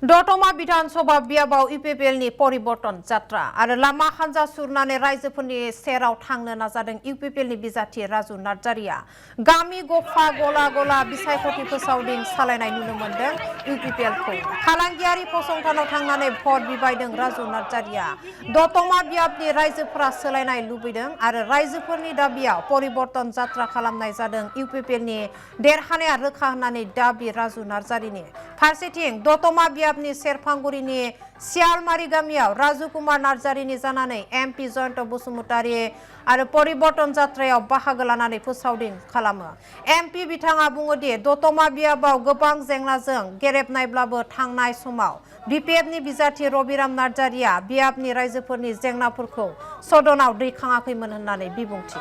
दतमा विधानसभा बियाबाव इउपिपिएलनि परिवर्तन जात्रा आरो लामा हान्जा सुरनानै रायजोफोरनि सेराव थांनो नाजादों इउपिपिएलनि बिजाथि राजु नार्जारिया गामि गफा गला गला बिसायख'थि फोसावदिं सालायनाय नुनो मोनदों इउपिपिएलखौ फालांगियारि फसंथानाव थांनानै भट बिबायदों राजु नार्जारिया दतमा बियाबनि रायजोफोरा सोलायनाय लुबैदों आरो रायजोफोरनि दाबियाव परिवर्तन जात्रा खालामनाय जादों इउपिपिएलनि देरहानाया रोखा होननानै दाबि राजु नार्जारिनि फारसेथिं दतमा बियाबनि सेरफांगुरिनि सियालमारि गामियाव राजु कुमार नार्जारिनि जानानै एमपि जयन्त बसुमतारी आरो परिवर्तन जात्रायाव बाहागो लानानै फोसावदिं खालामो एमपि बिथाङा बुङोदि दतमा बियाबाव गोबां जेंनाजों गेरेबनायब्लाबो थांनाय समाव बिपिएफनि बिजाथि रबिराम नार्जारिया बियाबनि रायजोफोरनि जेंनाफोरखौ सदनाव दैखाङाखैमोन होननानै बिबुंथि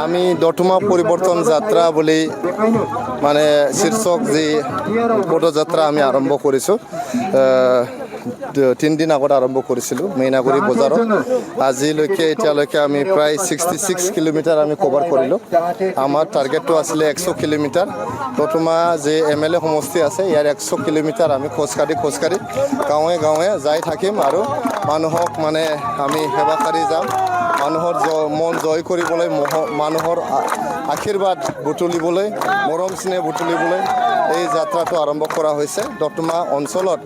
আমি দতমা পরিবর্তন যাত্রা বলে মানে শীর্ষক যে পদযাত্রা আমি আরম্ভ করেছো 3 দিন আগত আরম্ভ করেছিল মেইনাগুৰি বজাৰত আজিলৈকে এতিয়ালৈকে আমি প্ৰায় 66 কিলোমিটাৰ আমি কভাৰ কৰিলো আমাৰ টাৰ্গেটটো আছিল 100 কিলোমিটাৰ দতমা যে এমএলএ সমষ্টি আছে ইয়াৰ 100 কিলোমিটাৰ আমি খোজকাঢ়ি গাঁৱে গাঁৱে যাই থাকিম আৰু মানুহক মানে আমি সেৱাকাৰী যাম মানুহৰ মন জয় কৰিবলৈ মানুহৰ আশীৰ্বাদ বুটলিবলৈ মৰম স্নেহ বুটলিবলৈ এই যাত্ৰাটো আৰম্ভ কৰা হৈছে দতমা অঞ্চলত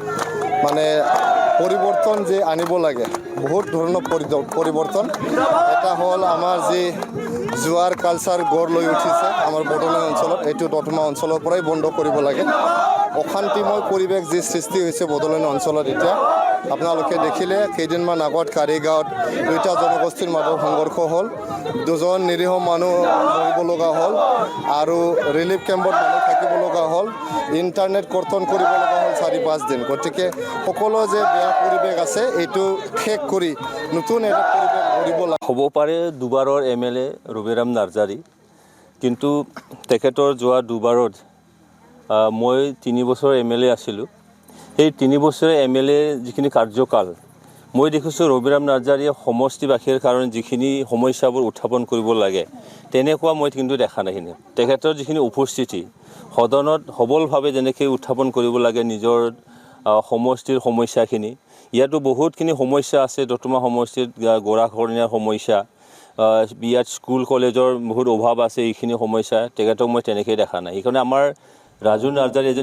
মানে পৰিৱৰ্তন যে আনিব লাগে বহুত ধৰণৰ পৰিৱৰ্তন এটা হ'ল আমাৰ যে জুৱাৰ কালচাৰ গঢ় লৈ উঠিছে আমাৰ বড়োলেণ্ড অঞ্চলত এইটো দতমা অঞ্চলৰ পৰাই বন্ধ কৰিব লাগে অশান্তিময় পৰিৱেশ যি সৃষ্টি হৈছে বড়োলেণ্ড অঞ্চলত এতিয়া আপোনালোকে দেখিলে কেইদিনমান আগত কাৰিগাঁৱত দুটা জনগোষ্ঠীৰ মাজত সংঘৰ্ষ হ'ল দুজন নিৰীহ মানুহ মৰিব লগা হ'ল আৰু ৰিলিফ কেম্পত মানুহ থাকিব লগা হ'ল ইণ্টাৰনেট কৰ্তন কৰিব লগা হ'ল 4-5 দিন গতিকে সকলো যে বেয়া পৰিৱেশ আছে এইটো শেষ কৰি নতুন এটা পৰিৱেশ কৰিব হ'ব পাৰে দুবাৰৰ এমএলএ ৰবিৰাম নাৰ্জাৰী কিন্তু তেখেতৰ যোৱা দুবাৰত মই 3 বছৰ এমএলএ আছিলোঁ সেই 3 বছৰ এমএলএ যিখিনি কাৰ্যকাল মই দেখিছোঁ ৰবিৰাম নাৰ্জাৰীয়ে সমষ্টিবাসীৰ কাৰণে যিখিনি সমস্যাবোৰ উত্থাপন কৰিব লাগে তেনেকুৱা মই কিন্তু দেখা নাই তেখেতৰ যিখিনি উপস্থিতি সদনত সবলভাৱে যেনেকৈ উত্থাপন কৰিব লাগে নিজৰ সমষ্টিৰ সমস্যাখিনি ইয়াতো বহুতখিনি সমস্যা আছে দতমা সমষ্টিত গৰাখহনীয়াৰ সমস্যা ইয়াত স্কুল কলেজৰ বহুত অভাৱ আছে এইখিনি সমস্যা তেখেতক মই তেনেকৈ দেখা নাই সেইকাৰণে আমাৰ ৰাজু নাৰ্জাৰী এজন